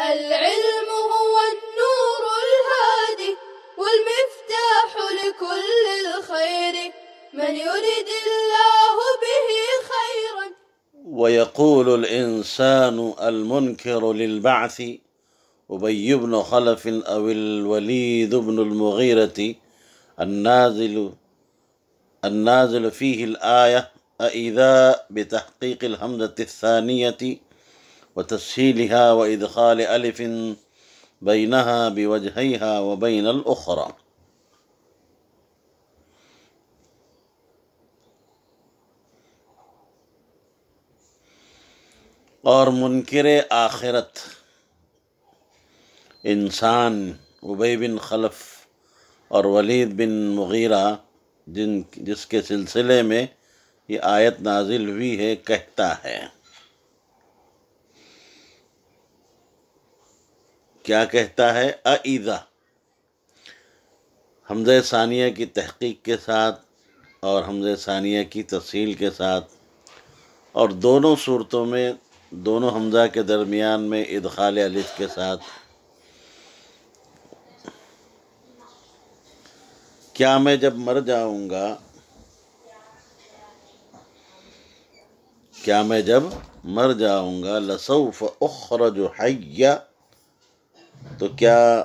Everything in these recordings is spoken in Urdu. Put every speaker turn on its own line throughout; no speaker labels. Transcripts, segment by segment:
العلم هو النور الهادي والمفتاح لكل الخير من يرد الله به خيرا.
ويقول الإنسان المنكر للبعث أبي بن خلف أو الوليد بن المغيرة النازل فيه الآية أإذا بتحقيق الهمزة الثانية وتسهيلها وإدخال ألف بينها بوجهيها وبين الأخرى. اور منکر آخرت انسان ابی بن خلف اور ولید بن مغیرہ جس کے سلسلے میں یہ آیت نازل ہوئی ہے کہتا ہے، کیا کہتا ہے؟ اِذا حمزہ ثانیہ کی تحقیق کے ساتھ اور حمزہ ثانیہ کی تسہیل کے ساتھ، اور دونوں صورتوں میں دونوں حمزہ کے درمیان میں ادخال الف کے ساتھ، کیا میں جب مر جاؤں گا، کیا میں جب مر جاؤں گا لسوف اخرج حیا، تو کیا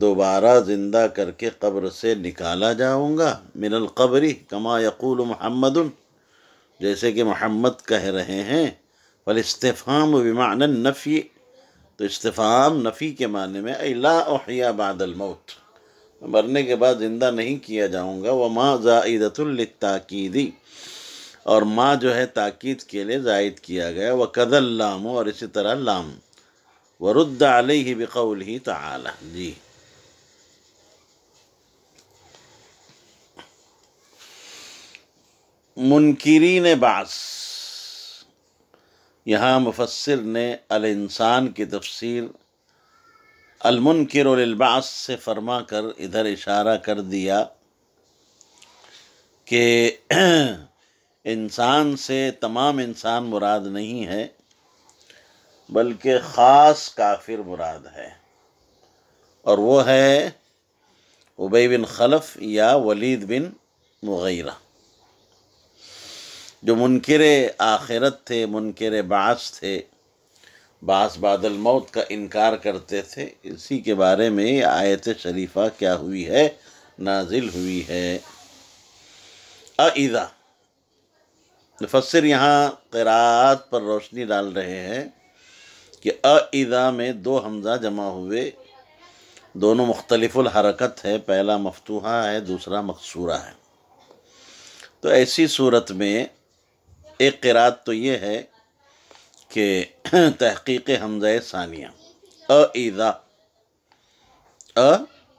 دوبارہ زندہ کر کے قبر سے نکالا جاؤں گا؟ من القبر کما یقول محمد، جیسے کہ محمد کہہ رہے ہیں. والاستفہام بمعنی النفی، تو استفہام نفی کے معنی میں ای لا احیا بعد الموت، مرنے کے بعد زندہ نہیں کیا جاؤں گا. وما زائدۃ للتاکید، اور ما جو ہے تاکید کے لیے زائد کیا گیا. وکذا اللام، اور اسی طرح لام. ورد علیہ بقولہ تعالی. جی منکرین بعث، یہاں مفسر نے الانسان کی تفسیر المنکر للبعث سے فرما کر ادھر اشارہ کر دیا کہ انسان سے تمام انسان مراد نہیں ہے، بلکہ خاص کافر مراد ہے، اور وہ ہے ابی بن خلف یا ولید بن مغیرہ، جو منکر آخرت تھے، منکر بعث تھے، بعث بعد الموت کا انکار کرتے تھے. اسی کے بارے میں یہ آیت شریفہ کیا ہوئی ہے؟ نازل ہوئی ہے. اِذا، مفسر یہاں قراءات پر روشنی ڈال رہے ہیں کہ اِذا میں دو حمزہ جمع ہوئے، دونوں مختلف الحرکت ہے، پہلا مفتوحہ ہے، دوسرا مکسورہ ہے. تو ایسی صورت میں ایک قراءت تو یہ ہے کہ تحقیق حمزہ ثانیہ اِذا،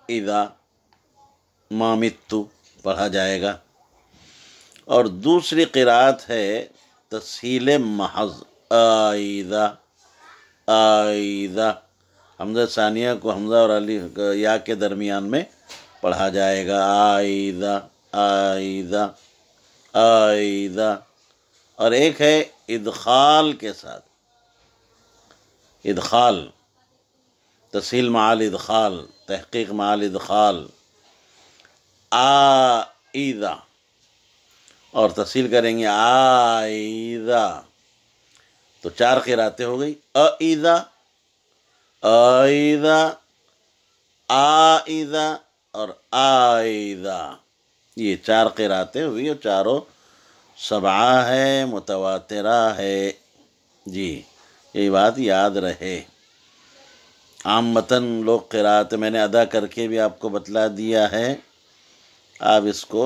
اِذا ما مت پڑھا جائے گا، اور دوسری قراءت ہے تسہیل محض اِذا، اِذا حمزہ ثانیہ کو حمزہ اور یا کے درمیان میں پڑھا جائے گا. اِذا، اِذا، اِذا. اور ایک ہے ادخال کے ساتھ، ادخال، تسہیل مع الادخال، تحقیق مع الادخال، اِذا، اور تسہیل کریں گے اِذا. تو چار قراتیں ہو گئی، اِذا، اِذا، اِذا اور اِذا. یہ چار قراتیں ہوئی اور چاروں سبعہ ہے، متواترہ ہے. جی یہ بات یاد رہے. عامتاً لوگ قرات میں نے ادا کر کے بھی آپ کو بتلا دیا ہے، آپ اس کو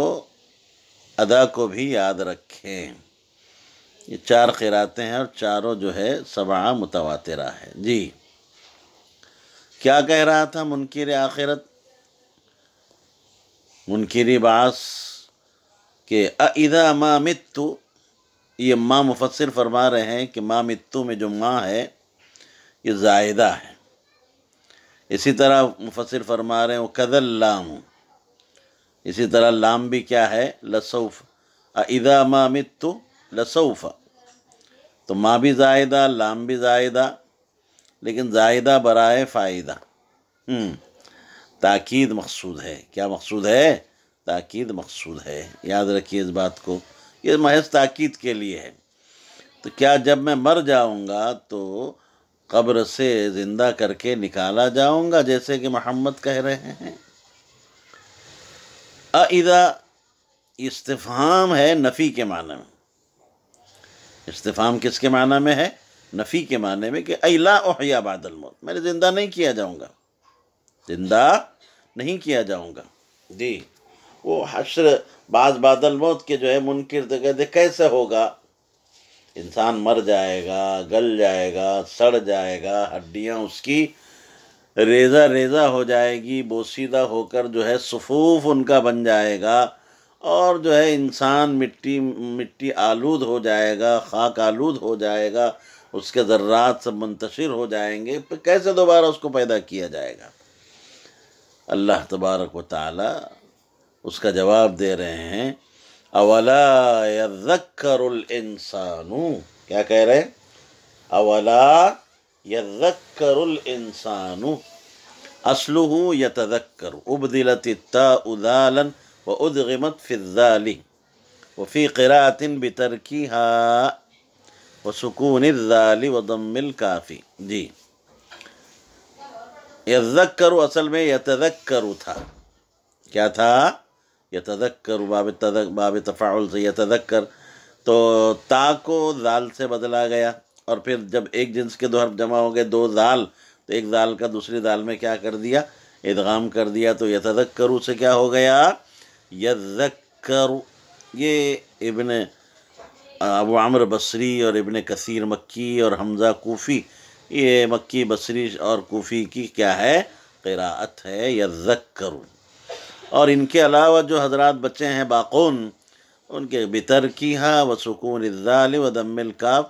ادا کو بھی یاد رکھیں. یہ چار قراتیں ہیں اور چاروں جو ہے سبعہ متواترہ ہے. جی کیا کہہ رہا تھا منکر آخرت، منکری بعث، کہ اِذا ما مت، یہ ما مفسر فرما رہے ہیں کہ ما مت میں جو ما ہے یہ زائدہ ہے. اسی طرح مفسر فرما رہے ہیں وَكَذَا اللَّامُ، اسی طرح لام بھی کیا ہے؟ لسوف. اِذا ما مت لسوف، تو ماں بھی زائدہ، لام بھی زائدہ، لیکن زائدہ برائے فائدہ، تاکید مقصود ہے۔ کیا مقصود ہے؟ تاکید مقصود ہے، یاد رکھیے اس بات کو، یہ محض تاکید کے لیے ہے۔ تو کیا جب میں مر جاؤں گا تو قبر سے زندہ کر کے نکالا جاؤں گا جیسے کہ محمد کہہ رہے ہیں؟ اذا استفہام ہے نفی کے معنی میں، استفہام کس کے معنی میں ہے؟ نفی کے معنی میں، کہ ای لا احیا بعد الموت، میں زندہ نہیں کیا جاؤں گا، زندہ نہیں کیا جاؤں گا۔ جی، وہ حشر بعد الموت کے جو ہے منکر تو کہتے کیسے ہوگا؟ انسان مر جائے گا، گل جائے گا، سڑ جائے گا، ہڈیاں اس کی ریزہ ریزہ ہو جائے گی، بوسیدہ ہو کر جو ہے صفوف ان کا بن جائے گا، اور جو ہے انسان مٹی آلود ہو جائے گا، خاک آلود ہو جائے گا، اس کے ذرات سب منتشر ہو جائیں گے، پھر کیسے دوبارہ اس کو پیدا کیا جائے گا؟ اللہ تبارک و تعالی اس کا جواب دے رہے ہیں، اولا یذکر الانسان، کیا کہہ رہے ہیں؟ اولا یذکر الانسان، اصلہ یتذکر، ابدلت التاء ذالا وادغمت فی الذال، وفی قراءۃ بترکیہا وسکون الذال وضم الکافی۔ جی، یذکر اصل میں یتذکر تھا، کیا تھا؟ یتذکر، باب تفاعل سے یتذکر، تو تا کو ذال سے بدلا گیا، اور پھر جب ایک جنس کے دو حرف جمع ہو گئے، دو ذال، تو ایک ذال کا دوسری ذال میں کیا کر دیا؟ ادغام کر دیا، تو یتذکر سے کیا ہو گیا؟ یذکر۔ یہ ابن ابو عمرو بصری اور ابن کثیر مکی اور حمزہ کوفی، یہ مکی بصری اور کوفی کی کیا ہے؟ قراءت ہے یذکر۔ اور ان کے علاوہ جو حضرات بچے ہیں باقون، ان کے بترکیہا وسکون الذال وضم الکاف،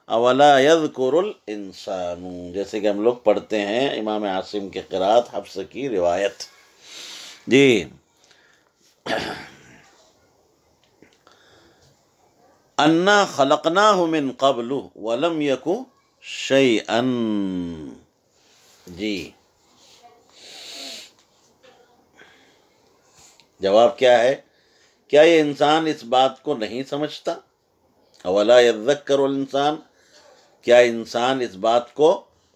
اولا یذکر الانسان، جیسے کہ ہم لوگ پڑھتے ہیں امام عاصم کے قراءت، حفص کی روایت۔ جی، انا خلقناہ من قبل ولم یک شیئا۔ جی، جواب کیا ہے؟ کیا یہ انسان اس بات کو نہیں سمجھتا؟ اولا یذکر الانسان، کیا انسان اس بات کو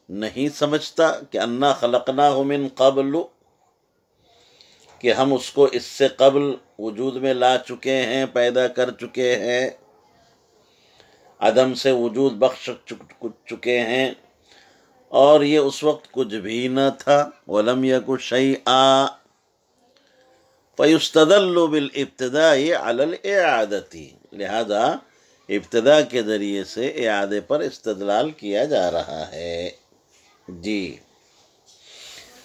نہیں سمجھتا کہ انا خلقناہ من قبل، کہ ہم اس کو اس سے قبل وجود میں لا چکے ہیں، پیدا کر چکے ہیں، عدم سے وجود بخش چکے ہیں، اور یہ اس وقت کچھ بھی نہ تھا۔ وَلَمْ يَكُ شَيْئًا، فَيُسْتَدَلُّ بِالْإِبْتِدَاءِ عَلَى الْإِعَادَةِ، لہذا ابتدا کے ذریعے سے اعادے پر استدلال کیا جا رہا ہے۔ جی،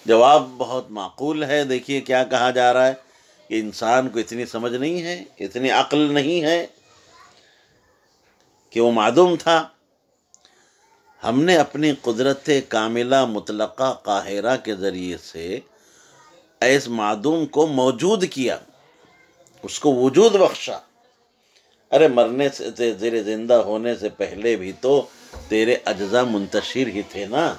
جواب بہت معقول ہے۔ دیکھیے کیا کہا جا رہا ہے کہ انسان کو اتنی سمجھ نہیں ہے، اتنی عقل نہیں ہے کہ وہ معدوم تھا۔ ہم نے اپنی قدرت کاملہ مطلقہ قاہرہ کے ذریعے سے ایس معدوم کو موجود کیا، اس کو وجود بخشا۔ ارے مرنے سے، تیرے زندہ ہونے سے پہلے بھی تو تیرے اجزاء منتشر ہی تھے نا۔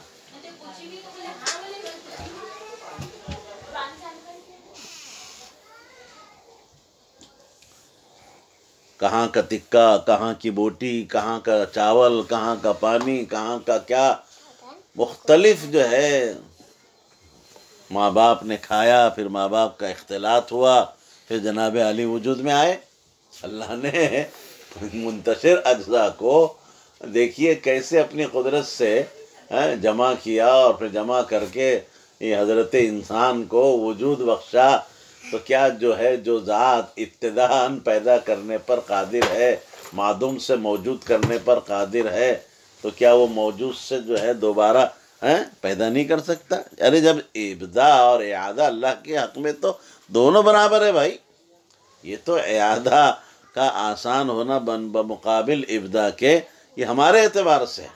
کہاں کا تکہ، کہاں کی بوٹی، کہاں کا چاول، کہاں کا پانی، کہاں کا کیا، مختلف جو ہے ماں باپ نے کھایا، پھر ماں باپ کا اختلاط ہوا، پھر جناب علی وجود میں آئے۔ اللہ نے منتشر اجزاء کو دیکھیے کیسے اپنی قدرت سے جمع کیا، اور پھر جمع کر کے یہ حضرت انسان کو وجود بخشا۔ تو کیا جو ہے، جو ذات ابتداءً پیدا کرنے پر قادر ہے، معدوم سے موجود کرنے پر قادر ہے، تو کیا وہ موجود سے جو ہے دوبارہ پیدا نہیں کر سکتا؟ ارے جب ابداع اور اعادہ اللہ کے حق میں تو دونوں برابر ہے بھائی۔ یہ تو اعادہ کا آسان ہونا بمقابل ابداع کے، یہ ہمارے اعتبار سے ہے۔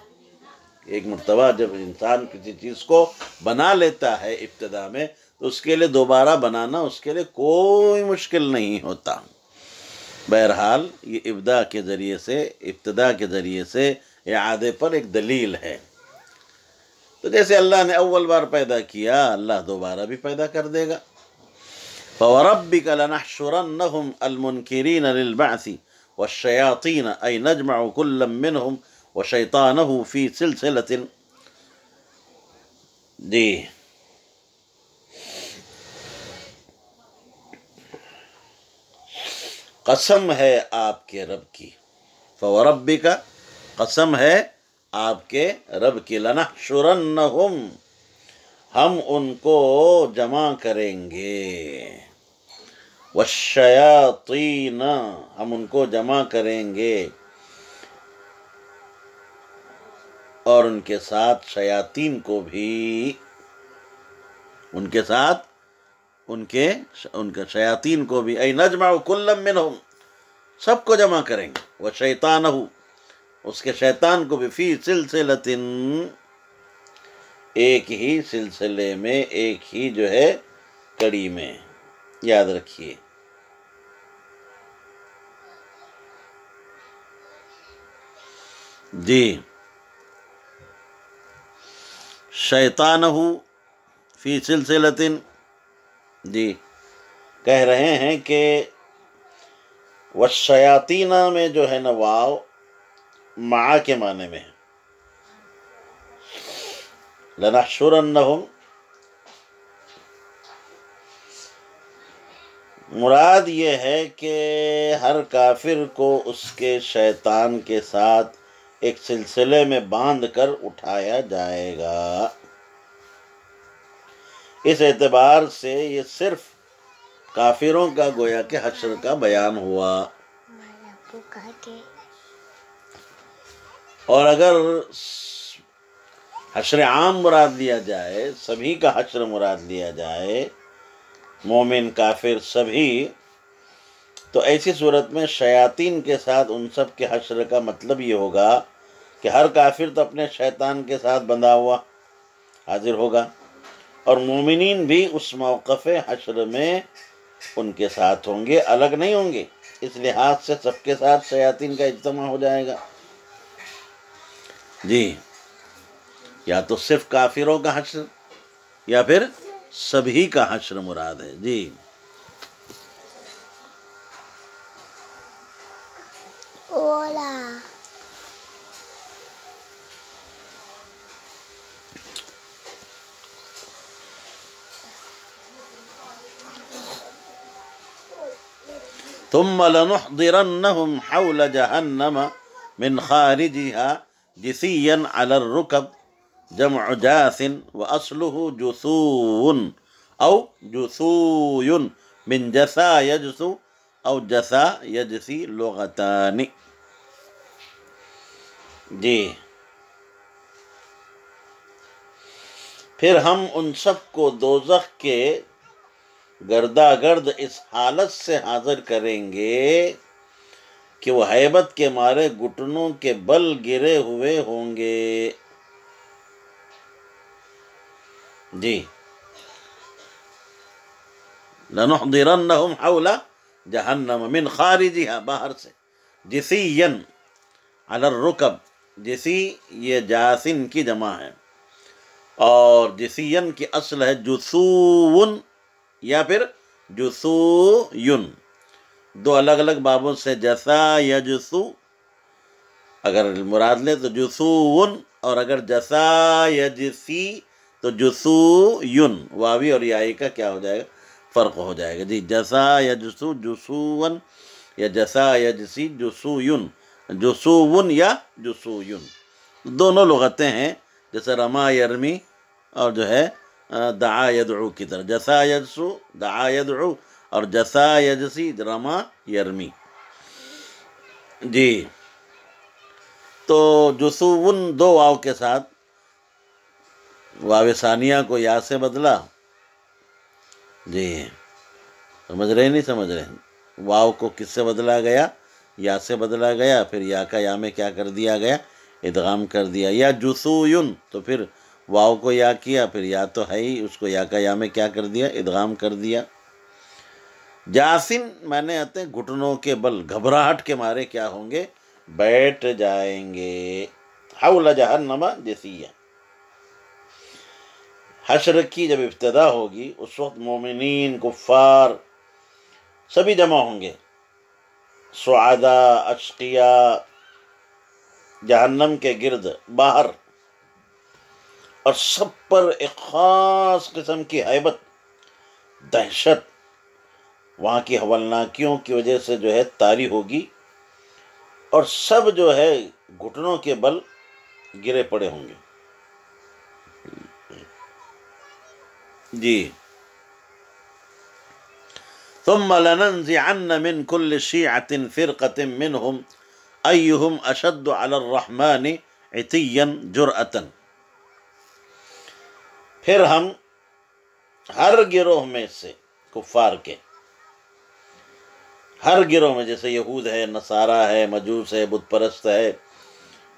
ایک مرتبہ جب انسان کسی چیز کو بنا لیتا ہے ابتدا میں، تو اس کے لیے دوبارہ بنانا اس کے لیے کوئی مشکل نہیں ہوتا۔ بہرحال یہ ابداع کے ذریعے سے، ابتداء کے ذریعے سے اعادے پر ایک دلیل ہے۔ تو جیسے اللہ نے اول بار پیدا کیا، اللہ دوبارہ بھی پیدا کر دے گا۔ فَوَرَبِّكَ لَنَحْشُرَنَّهُمْ الْمُنْكِرِينَ لِلْبَعْثِ وَالشَّيَاطِينَ أَيْ نَجْمَعُ كُلًّا مِّنْهُمْ وَشَيْطَانَهُ فِي سِلْسِلَةٍ۔ جی قسم ہے آپ کے رب کی، فَوَرَبِّكَ قسم ہے آپ کے رب کی، لَنَحْشُرَنَّهُمْ ہم ان کو جمع کریں گے، وَالشَّيَاطِينَ ہم ان کو جمع کریں گے، اور ان کے ساتھ شیاطین کو بھی، ان کے ساتھ ان کے شیاطین کو بھی، اَيْ نَجْمَعُ كُلًّا مِّنْهُمْ سب کو جمع کریں گے، وَشَيْطَانَهُ اس کے شیطان کو بھی، فی سلسلۃ ایک ہی سلسلے میں، ایک ہی جو ہے کڑی میں، یاد رکھیے۔ جی شیطانہ فی سلسلۃ، جی کہہ رہے ہیں کہ والشیاطین میں جو ہے نا واو مع کے معنی میں ہے، لنحشرنہم مراد یہ ہے کہ ہر کافر کو اس کے شیطان کے ساتھ ایک سلسلے میں باندھ کر اٹھایا جائے گا۔ اس اعتبار سے یہ صرف کافروں کا گویا کہ حشر کا بیان ہوا، اور اگر حشر عام مراد لیا جائے، سبھی کا حشر مراد لیا جائے، مومن کافر سبھی، تو ایسی صورت میں شیاطین کے ساتھ ان سب کے حشر کا مطلب یہ ہوگا کہ ہر کافر تو اپنے شیطان کے ساتھ بندھا ہوا حاضر ہوگا، اور مومنین بھی اس موقف حشر میں ان کے ساتھ ہوں گے، الگ نہیں ہوں گے، اس لحاظ سے سب کے ساتھ شیاطین کا اجتماع ہو جائے گا۔ جی یا تو صرف کافروں کا حشر یا پھر سبھی کا حشر مراد ہے۔ جی
اولا
ثم لنحضرنهم حول جہنم من خارجها جثیا علی الرکب جمع جاث واصلہ جثو او جثوی من جثا یجثو او جثا یجثی لغتان۔ جی پھر ہم ان سب کو دوزخ کے گردا گرد اس حالت سے حاضر کریں گے کہ وہ ہیبت کے مارے گھٹنوں کے بل گرے ہوئے ہوں گے۔ جی لنحضرنہم حول جہنم من خارجها باہر سے، جثیا علی الرکب، جثی یہ جاسن کی جمع ہے، اور جثین کی اصل ہے جثون یا پھر جثوین، دو الگ الگ بابوں سے جثا یجثو اگر مراد لیں تو جثوون، اور اگر جثا یجثی تو جثوین، واوی اور یائی کا کیا ہو جائے گا، فرق ہو جائے گا۔ جی جثا یجثو جثوون یا جثا یجثی جثوین، جثوون یا جثوین، دونوں لغتیں ہیں، جیسے رما یرمی اور جو ہے دعا یدعو کی طرح، جثا یجثو دعا یدعو اور جثا یجثی رما یرمی۔ جی تو جثوون دو واو کے ساتھ، واو ثانیہ کو یا سے بدلا، جی سمجھ رہے نہیں سمجھ رہے، واو کو کس سے بدلا گیا، یا سے بدلا گیا، پھر یا کا یا میں کیا کر دیا گیا، ادغام کر دیا، یا جثوین تو پھر واو کو یا کیا، پھر یا تو ہے ہی، اس کو یا کا یا میں کیا کر دیا، ادغام کر دیا۔ جاسن معنی آتے ہیں گھٹنوں کے بل، گھبراہٹ کے مارے کیا ہوں گے، بیٹھ جائیں گے۔ حول جہنم جثیا۔ حشر کی جب ابتدا ہوگی اس وقت مومنین، کفار سبھی جمع ہوں گے، سعداء، اشقیاء، جہنم کے گرد باہر، اور سب پر ایک خاص قسم کی ہیبت، دہشت وہاں کی ہولناکیوں کی وجہ سے جو ہے طاری ہوگی، اور سب جو ہے گھٹنوں کے بل گرے پڑے ہوں گے۔ جی ثم لننزعن من كل شيعة فرقة منهم أيهم أشد على الرحمن عتيا جرأة۔ پھر ہم ہر گروہ میں سے، کفار کے ہر گروہ میں، جیسے یہود ہے، نصارہ ہے، مجوس ہے، بت پرست ہے،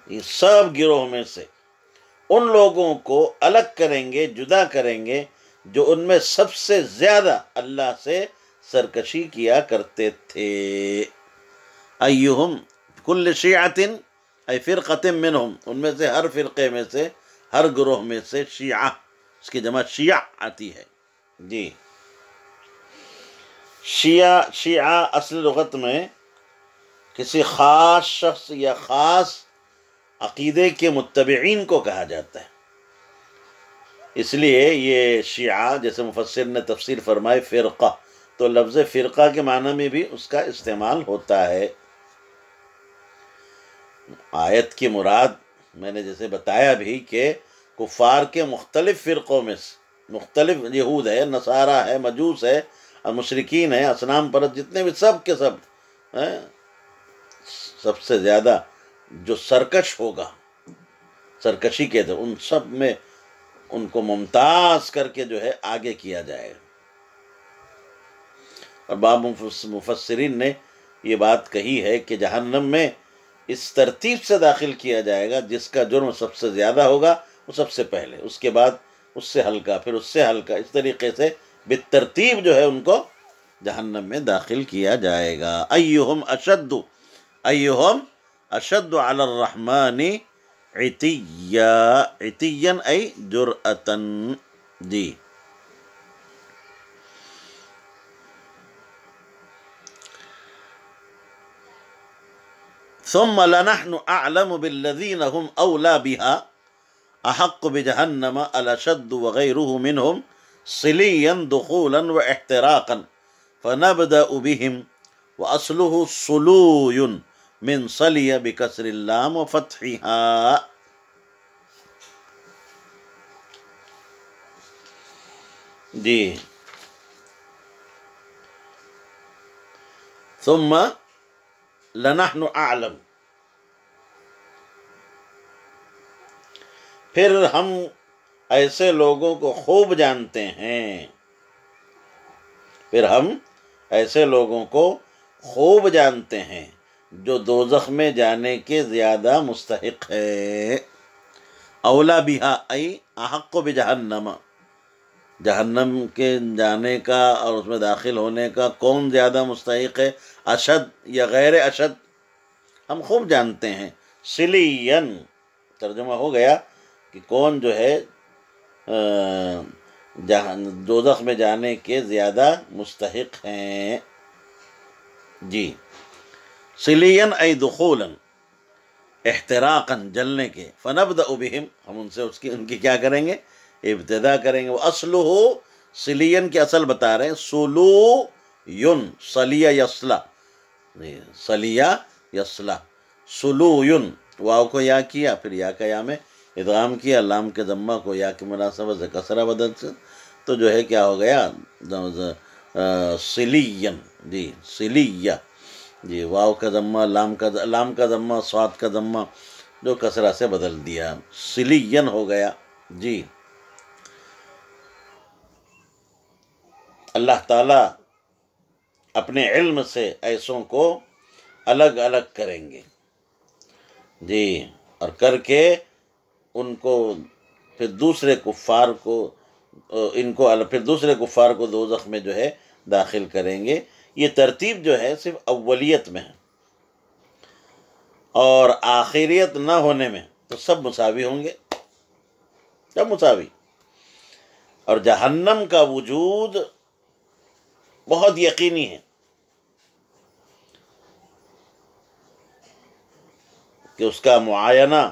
یہ سب گروہ میں سے ان لوگوں کو الگ کریں گے، جدا کریں گے جو ان میں سب سے زیادہ اللہ سے سرکشی کیا کرتے تھے۔ ایہم کل شیعۃ ای فرقۃ منہم، ان میں سے ہر فرقے میں سے، ہر گروہ میں سے، شیعہ اس کی جمع شیعہ آتی ہے۔ جی شیعہ اصل لغت میں کسی خاص شخص یا خاص عقیدے کے متبعین کو کہا جاتا ہے، اس لیے یہ شیعہ، جیسے مفسر نے تفسیر فرمائے فرقہ، تو لفظ فرقہ کے معنی میں بھی اس کا استعمال ہوتا ہے۔ آیت کی مراد میں نے جیسے بتایا بھی کہ کفار کے مختلف فرقوں میں سے، مختلف یہود ہے، نصارہ ہے، مجوس ہے، اور مشرکین ہے، اصنام پرست جتنے بھی، سب کے سب سب سے زیادہ جو سرکش ہوگا، سرکشی کے تو ان سب میں ان کو ممتاز کر کے جو ہے آگے کیا جائے گا۔ اور بعض مفسرین نے یہ بات کہی ہے کہ جہنم میں اس ترتیب سے داخل کیا جائے گا، جس کا جرم سب سے زیادہ ہوگا وہ سب سے پہلے، اس کے بعد اس سے ہلکا، پھر اس سے ہلکا، اس طریقے سے بالترتیب جو ہے ان کو جہنم میں داخل کیا جائے گا۔ ایہم اشد علی الرحمن عتیا، عتیا ای جرأتا۔ جی ثم لنحن اعلم بالذین هم اولی بها احق بجہنم الاشد وغیرہ منہم صلیا دخولا واحتراقا فنبدأ بهم واصلہ صلوی من صلی بکسر اللام وفتحها۔ جی ثم لنحن اعلم، پھر ہم ایسے لوگوں کو خوب جانتے ہیں، پھر ہم ایسے لوگوں کو خوب جانتے ہیں جو دوزخ میں جانے کے زیادہ مستحق ہے۔ اولا بہا ای احق بجہنم، جہنم کے جانے کا اور اس میں داخل ہونے کا کون زیادہ مستحق ہے، اشد یا غیر اشد، ہم خوب جانتے ہیں۔ سلین ترجمہ ہو گیا کہ کون جو ہے دوزخ میں جانے کے زیادہ مستحق ہیں۔ جی سلین ای دخولا، احتراقا جلنے کے، فنبدأ بہم، ہم ان سے ان کی کیا کریں گے، ابتدا کریں گے۔ وہ اصلہ سلین کی اصل بتا رہے ہیں، سلوین، صلیہ یصلہ، صلیہ یصلہ، سلوین، واو کو یا کیا، پھر یا کا یا میں ادغام کیا، لام کے ضمہ کو یا کی مناسبت سے کسرہ بدل سے، تو جو ہے کیا ہو گیا، سلین۔ جی سلیہ، جی واو کا ضمہ، لام کا ضمہ، صاد کا ضمہ جو کسرہ سے بدل دیا، سلین ہو گیا۔ جی اللہ تعالیٰ اپنے علم سے ایسوں کو الگ الگ کریں گے، جی، اور کر کے ان کو پھر دوسرے کفار کو پھر دوسرے کفار کو دوزخ میں جو ہے داخل کریں گے۔ یہ ترتیب جو ہے صرف اولیت میں ہے، اور آخریت نہ ہونے میں تو سب مساوی ہوں گے، سب مساوی۔ اور جہنم کا وجود بہت یقینی ہے کہ اس کا معائنہ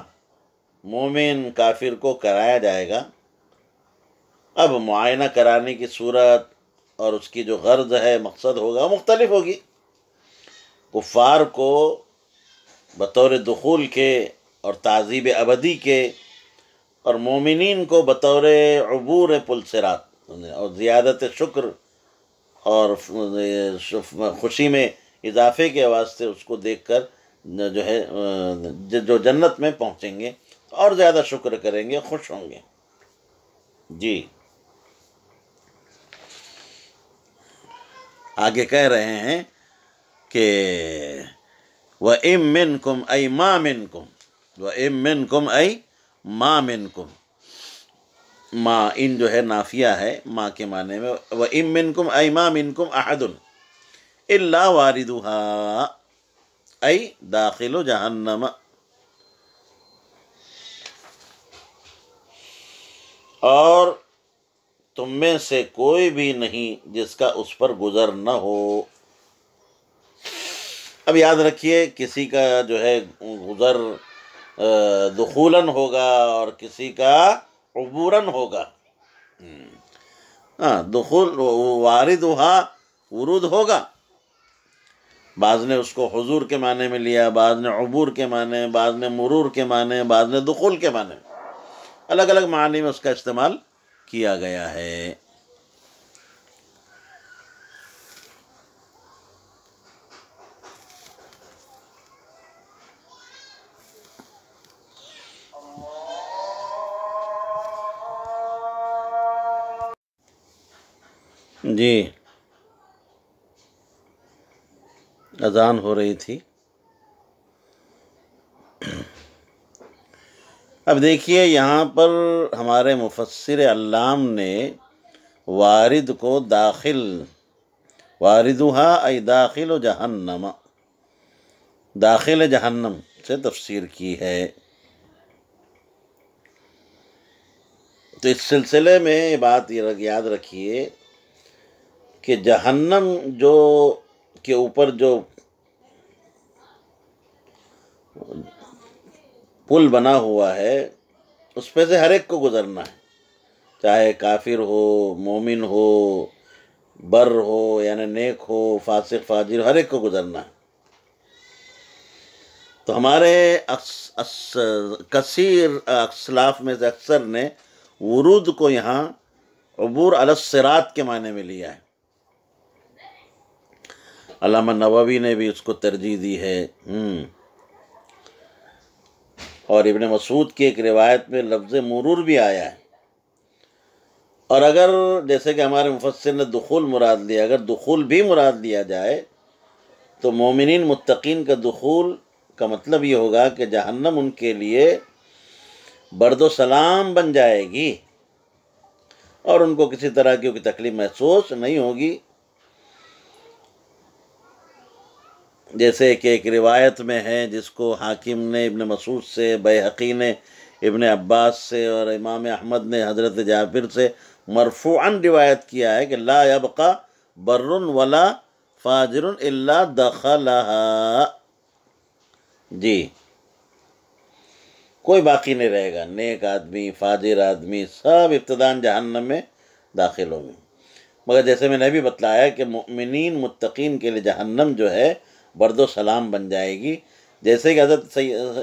مومن کافر کو کرایا جائے گا۔ اب معائنہ کرانے کی صورت اور اس کی جو غرض ہے، مقصد ہوگا، مختلف ہوگی۔ کفار کو بطور دخول کے اور تعذیب ابدی کے، اور مومنین کو بطور عبور پل صراط اور زیادت شکر اور خوشی میں اضافے کے واسطے اس کو دیکھ کر جو ہے جو جنت میں پہنچیں گے اور زیادہ شکر کریں گے، خوش ہوں گے۔ جی آگے کہہ رہے ہیں کہ وَإِن مِّنكُمْ أَيْ مَا مِنكُمْ، وَإِن مِّنكُمْ أَيْ مَا مِنكُمْ، ما ان جو ہے نافیہ ہے ما کے معنی میں، وَإِن مِّنكُمْ أَيْ مَا مِنكُمْ أَحَدٌ إِلَّا وَارِدُهَا أي داخل جہنم، اور تم میں سے کوئی بھی نہیں جس کا اس پر گزر نہ ہو۔ اب یاد رکھیے کسی کا جو ہے گزر دخولاً ہوگا اور کسی کا عبوراً ہوگا۔ دخول واردھا ورود ہوگا، بعض نے اس کو حضور کے معنی میں لیا، بعض نے عبور کے معنی، بعض نے مرور کے معنی، بعض نے دخول کے معنی، الگ الگ معنی میں اس کا استعمال کیا گیا ہے۔ جی اذان ہو رہی تھی۔ اب دیکھیے یہاں پر ہمارے مفسر علام نے وارد کو داخل، واردھا ای داخل جہنم، داخل جہنم سے تفسیر کی ہے۔ تو اس سلسلے میں یہ بات یاد رکھیے کہ جہنم جو کے اوپر جو پل بنا ہوا ہے اس پہ سے ہر ایک کو گزرنا ہے، چاہے کافر ہو، مومن ہو، بر ہو یعنی نیک ہو، فاسق فاجر، ہر ایک کو گزرنا ہے۔ تو ہمارے کثیر اسلاف میں سے اکثر نے ورود کو یہاں عبور علی الصراط کے معنی میں لیا ہے۔ علامہ نووی نے بھی اس کو ترجیح دی ہے، اور ابن مسعود کی ایک روایت میں لفظ مرور بھی آیا ہے۔ اور اگر جیسے کہ ہمارے مفسر نے دخول مراد لیا، اگر دخول بھی مراد لیا جائے تو مومنین متقین کا دخول کا مطلب یہ ہوگا کہ جہنم ان کے لیے برد و سلام بن جائے گی اور ان کو کسی طرح کی تکلیف محسوس نہیں ہوگی۔ جیسے کہ ایک روایت میں ہے جس کو حاکم نے ابن مسعود سے، بیہقی نے ابن عباس سے، اور امام احمد نے حضرت جابر سے مرفوعاً روایت کیا ہے کہ لا یبقى بر ولا فاجر الا دخلها، جی کوئی باقی نہیں رہے گا، نیک آدمی، فاجر آدمی، سب ابتداً جہنم میں داخل ہوں گے۔ مگر جیسے میں نے بھی بتلایا کہ مؤمنین متقین کے لیے جہنم جو ہے برد و سلام بن جائے گی، جیسے کہ حضرت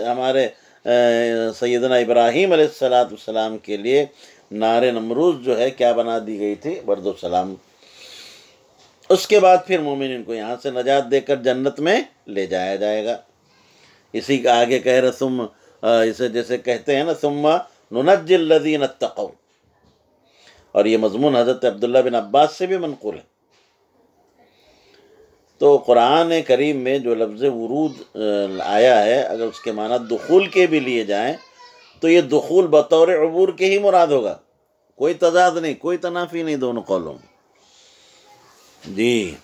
ہمارے سیدنا ابراہیم علیہ السلام کے لیے نار نمروز جو ہے کیا بنا دی گئی تھی؟ برد و سلام۔ اس کے بعد پھر مومنین کو یہاں سے نجات دے کر جنت میں لے جایا جائے گا۔ اسی کا آگے کہہ رہے اسے جیسے کہتے ہیں نا ثم ننجی الذین اتقوا، اور یہ مضمون حضرت عبداللہ بن عباس سے بھی منقول ہے۔ تو قرآن کریم میں جو لفظ ورود آیا ہے اگر اس کے معنی دخول کے بھی لیے جائیں تو یہ دخول بطور عبور کے ہی مراد ہوگا، کوئی تضاد نہیں، کوئی تنافی نہیں دونوں قولوں میں۔ جی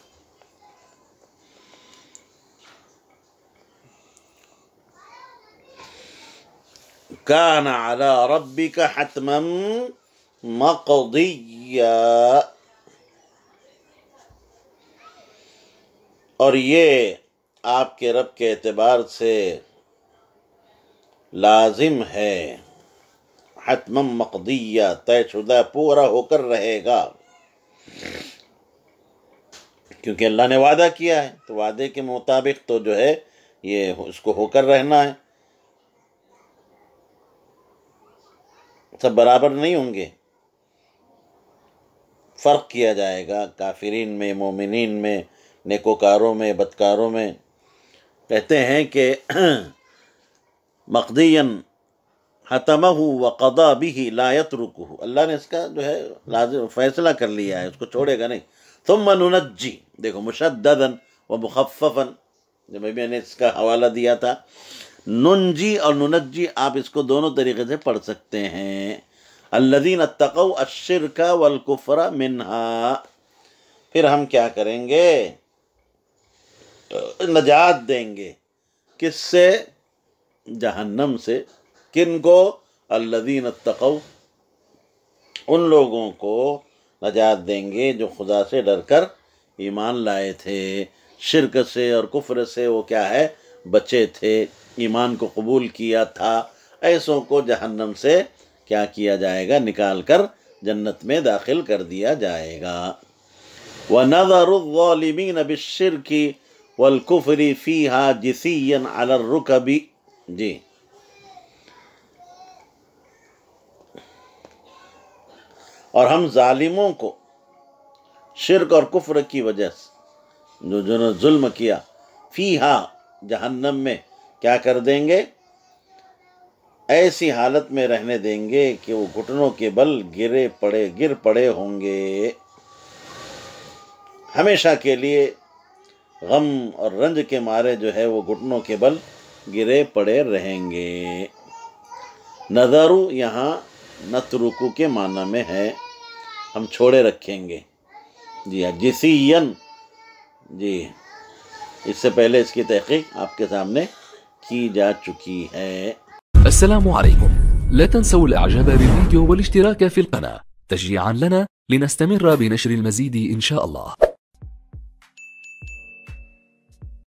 کان علی ربک حتما مقضیا، اور یہ آپ کے رب کے اعتبار سے لازم ہے، حتما مقضیہ، طے شدہ، پورا ہو کر رہے گا، کیونکہ اللہ نے وعدہ کیا ہے تو وعدے کے مطابق تو جو ہے یہ اس کو ہو کر رہنا ہے۔ سب برابر نہیں ہوں گے، فرق کیا جائے گا کافرین میں، مومنین میں، نیکوکاروں میں، بدکاروں میں۔ کہتے ہیں کہ مقضیاً حتمہ وقضا بہ لا یترکہ، اللہ نے اس کا جو ہے لازم فیصلہ کر لیا ہے، اس کو چھوڑے گا نہیں۔ ثم ننجی، دیکھو مشددا و مخففا، جب میں نے اس کا حوالہ دیا تھا، ننجی اور ننجی آپ اس کو دونوں طریقے سے پڑھ سکتے ہیں۔ الذین اتقوا الشرک والکفر منہا، پھر ہم کیا کریں گے؟ نجات دیں گے، کس سے؟ جہنم سے۔ کن کو؟ الذین اتقوا، ان لوگوں کو نجات دیں گے جو خدا سے ڈر کر ایمان لائے تھے، شرک سے اور کفر سے وہ کیا ہے؟ بچے تھے، ایمان کو قبول کیا تھا۔ ایسوں کو جہنم سے کیا کیا جائے گا؟ نکال کر جنت میں داخل کر دیا جائے گا۔ وَنَذَرُ الظَّالِمِينَ بِالشِّرْكِ وَالْكُفْرِ فِيهَا جِثِيًّا عَلَى الرُّكَبِ، جی، اور ہم ظالموں کو شرک اور کفر کی وجہ سے جو نے ظلم کیا، فیہا، جہنم میں کیا کر دیں گے؟ ایسی حالت میں رہنے دیں گے کہ وہ گھٹنوں کے بل گر پڑے ہوں گے، ہمیشہ کے لیے غم اور رنج کے مارے جو ہے وہ گھٹنوں کے بل گرے پڑے رہیں گے۔ نظرو یہاں نترکو کے معنی میں ہے، ہم چھوڑے رکھیں گے، جی ہاں، جسین، جی، اس سے پہلے اس کی تحقیق آپ کے سامنے کی جا چکی ہے۔
السلام عليكم، لا تنسوا الاعجاب بالفيديو والاشتراك في القناة تشجيعا لنا لنستمر بنشر المزيد إن شاء الله.